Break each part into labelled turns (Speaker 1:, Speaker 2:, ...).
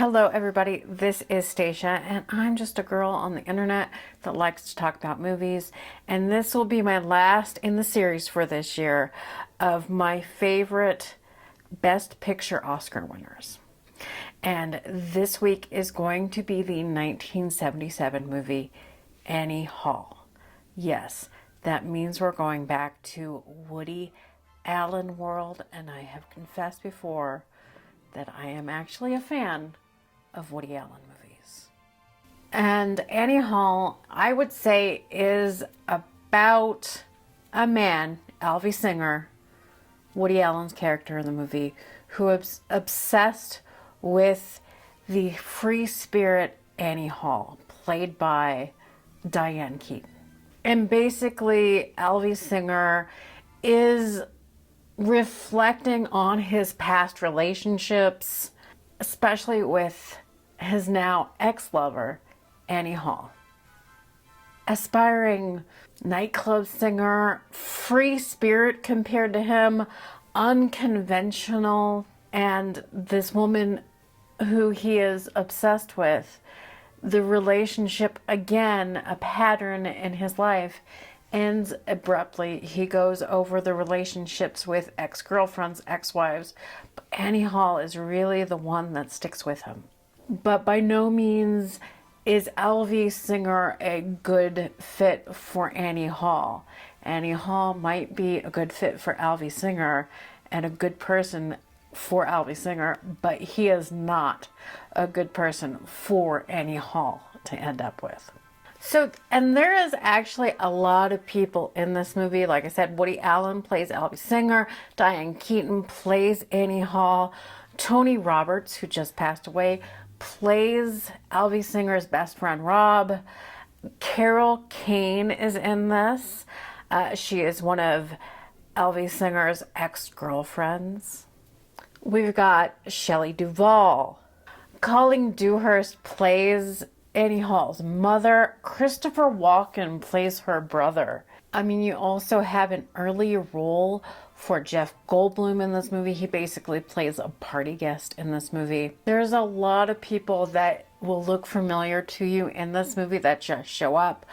Speaker 1: Hello everybody, this is Stacia and I'm just a girl on the internet that likes to talk about movies, and this will be my last in the series for this year of my favorite Best Picture Oscar winners. And this week is going to be the 1977 movie Annie Hall. Yes, that means we're going back to Woody Allen world, and I have confessed before that I am actually a fan of Woody Allen movies. And Annie Hall, I would say, is about a man, Alvy Singer, Woody Allen's character in the movie, who is obsessed with the free spirit Annie Hall, played by Diane Keaton. And basically, Alvy Singer is reflecting on his past relationships, especially with his now ex-lover, Annie Hall. Aspiring nightclub singer, free spirit compared to him, unconventional, and this woman who he is obsessed with, the relationship, again, a pattern in his life, ends abruptly. He goes over the relationships with ex-girlfriends, ex-wives, but Annie Hall is really the one that sticks with him. But by no means is Alvy Singer a good fit for Annie Hall. Annie Hall might be a good fit for Alvy Singer and a good person for Alvy Singer, but he is not a good person for Annie Hall to end up with. So, and there is actually a lot of people in this movie. Like I said, Woody Allen plays Alvy Singer, Diane Keaton plays Annie Hall, Tony Roberts, who just passed away, plays Alvy Singer's best friend Rob. Carol Kane is in this. She is one of Alvy Singer's ex-girlfriends. We've got Shelley Duvall. Colleen DewHurst plays Annie Hall's mother. Christopher Walken plays her brother. I mean, you also have an early role for Jeff Goldblum in this movie. He basically plays a party guest in this movie. There's a lot of people that will look familiar to you in this movie that just show up.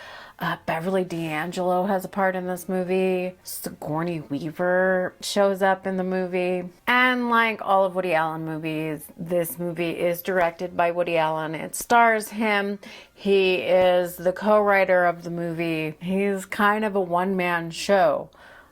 Speaker 1: Beverly DeAngelo has a part in this movie. Sigourney Weaver shows up in the movie. And like all of Woody Allen movies, this movie is directed by Woody Allen. It stars him. He is the co-writer of the movie. He's kind of a one-man show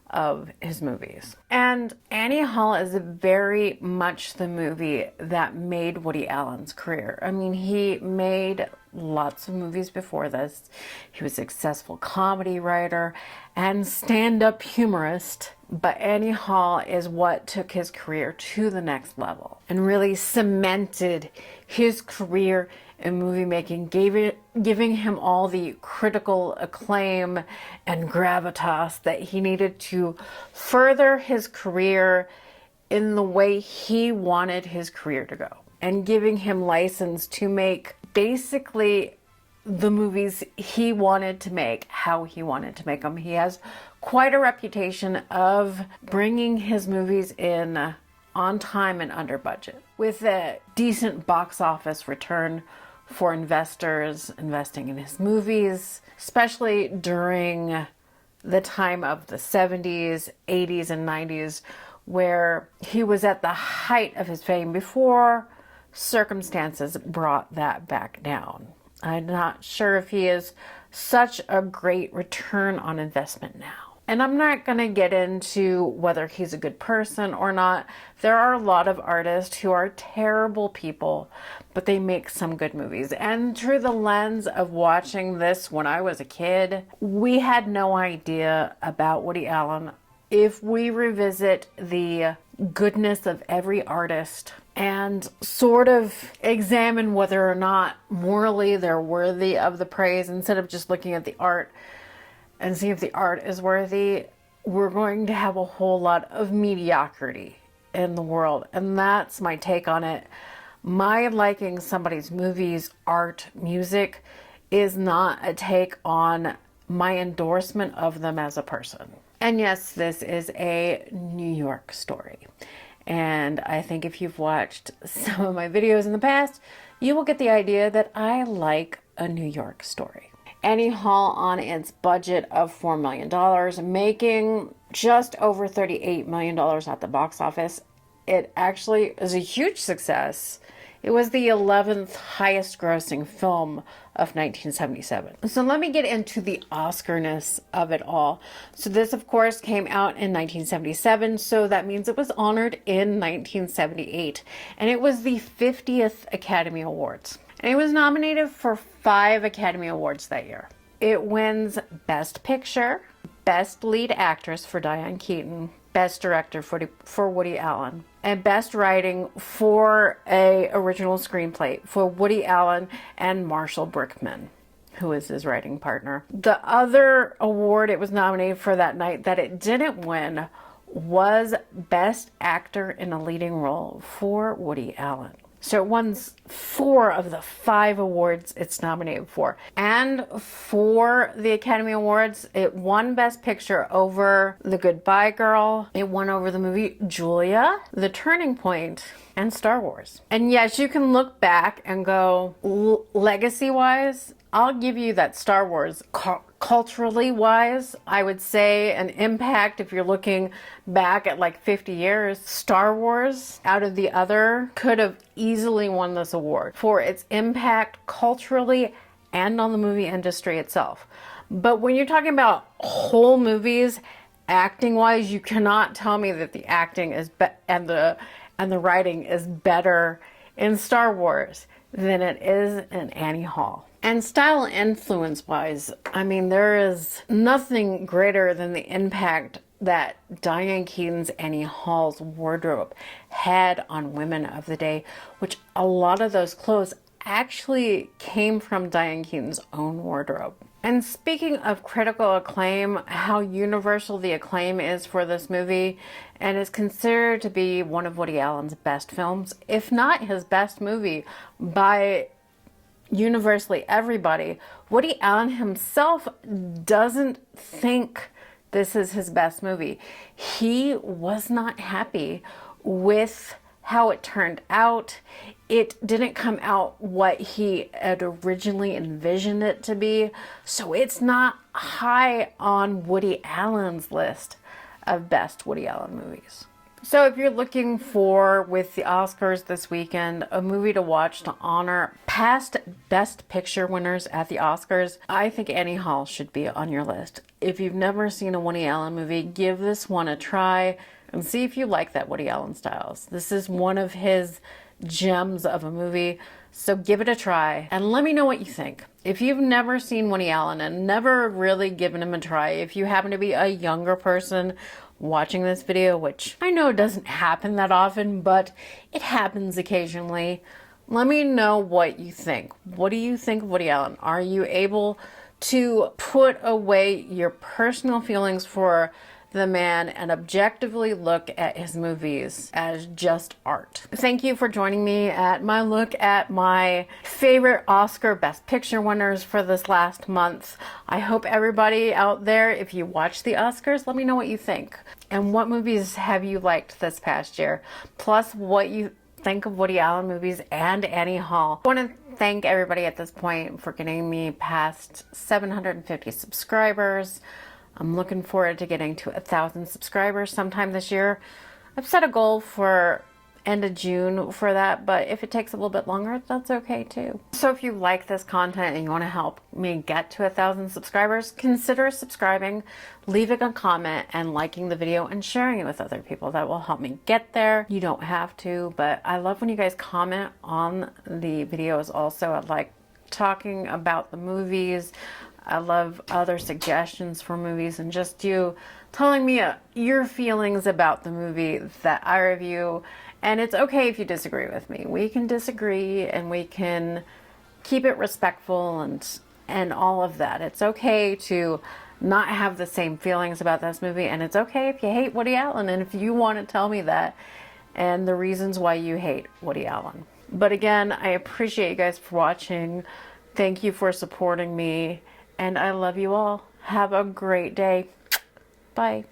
Speaker 1: of his movies. And Annie Hall is very much the movie that made Woody Allen's career. I mean, he made lots of movies before this. He was a successful comedy writer and stand-up humorist, but Annie Hall is what took his career to the next level and really cemented his career in movie making, giving him all the critical acclaim and gravitas that he needed to further his career in the way he wanted his career to go, and giving him license to make basically the movies he wanted to make, how he wanted to make them. He has quite a reputation of bringing his movies in on time and under budget, with a decent box office return for investors investing in his movies, especially during the time of the 70s, 80s, and 90s, where he was at the height of his fame before circumstances brought that back down. I'm not sure if he is such a great return on investment now. And I'm not going to get into whether he's a good person or not. There are a lot of artists who are terrible people, but they make some good movies. And through the lens of watching this when I was a kid, we had no idea about Woody Allen. If we revisit the goodness of every artist and sort of examine whether or not morally they're worthy of the praise, instead of just looking at the art and see if the art is worthy, we're going to have a whole lot of mediocrity in the world. And that's my take on it. My liking somebody's movies, art, music is not a take on my endorsement of them as a person. And yes, this is a New York story. And I think if you've watched some of my videos in the past, you will get the idea that I like a New York story. Annie Hall, on its budget of $4 million, making just over $38 million at the box office. It actually is a huge success. It was the 11th highest grossing film of 1977. So let me get into the Oscar-ness of it all. So this, of course, came out in 1977, so that means it was honored in 1978. And it was the 50th Academy Awards. And it was nominated for 5 Academy Awards that year. It wins Best Picture, Best Lead Actress for Diane Keaton, Best Director for Woody Allen, and Best Writing for a original screenplay for Woody Allen and Marshall Brickman, who is his writing partner. The other award it was nominated for that night that it didn't win was Best Actor in a Leading Role for Woody Allen. So it won 4 of the 5 awards it's nominated for. And for the Academy Awards, it won Best Picture over The Goodbye Girl. It won over the movie Julia, The Turning Point, and Star Wars. And yes, you can look back and go, legacy-wise, I'll give you that Star Wars. Culturally wise, I would say an impact, if you're looking back at like 50 years, Star Wars out of the other could have easily won this award for its impact culturally and on the movie industry itself. But when you're talking about whole movies, acting wise, you cannot tell me that the acting is and the writing is better in Star Wars than it is in Annie Hall. And style influence wise, I mean, there is nothing greater than the impact that Diane Keaton's Annie Hall's wardrobe had on women of the day, which a lot of those clothes actually came from Diane Keaton's own wardrobe. And speaking of critical acclaim, how universal the acclaim is for this movie, and is considered to be one of Woody Allen's best films, if not his best movie by universally everybody. Woody Allen himself doesn't think this is his best movie. He was not happy with how it turned out. It didn't come out what he had originally envisioned it to be, so it's not high on Woody Allen's list of best Woody Allen movies. So if you're looking for, with the Oscars this weekend, a movie to watch to honor past Best Picture winners at the Oscars, I think Annie Hall should be on your list. If you've never seen a Woody Allen movie, give this one a try and see if you like that Woody Allen styles. This is one of his gems of a movie, so give it a try and let me know what you think. If you've never seen Woody Allen and never really given him a try, if you happen to be a younger person watching this video, which I know doesn't happen that often, but it happens occasionally, let me know what you think. What do you think of Woody Allen? Are you able to put away your personal feelings for the man and objectively look at his movies as just art? Thank you for joining me at my look at my favorite Oscar Best Picture winners for this last month. I hope everybody out there, if you watch the Oscars, let me know what you think. And what movies have you liked this past year? Plus what you think of Woody Allen movies and Annie Hall. I want to thank everybody at this point for getting me past 750 subscribers. I'm looking forward to getting to 1,000 subscribers sometime this year. I've set a goal for end of June for that, but if it takes a little bit longer, that's okay too. So if you like this content and you want to help me get to 1,000 subscribers, consider subscribing, leaving a comment, and liking the video and sharing it with other people. That will help me get there. You don't have to, but I love when you guys comment on the videos also. I like talking about the movies. I love other suggestions for movies and just you telling me your feelings about the movie that I review. And it's okay if you disagree with me. We can disagree and we can keep it respectful and all of that. It's okay to not have the same feelings about this movie, and it's okay if you hate Woody Allen and if you want to tell me that and the reasons why you hate Woody Allen. But again, I appreciate you guys for watching. Thank you for supporting me. And I love you all. Have a great day. Bye.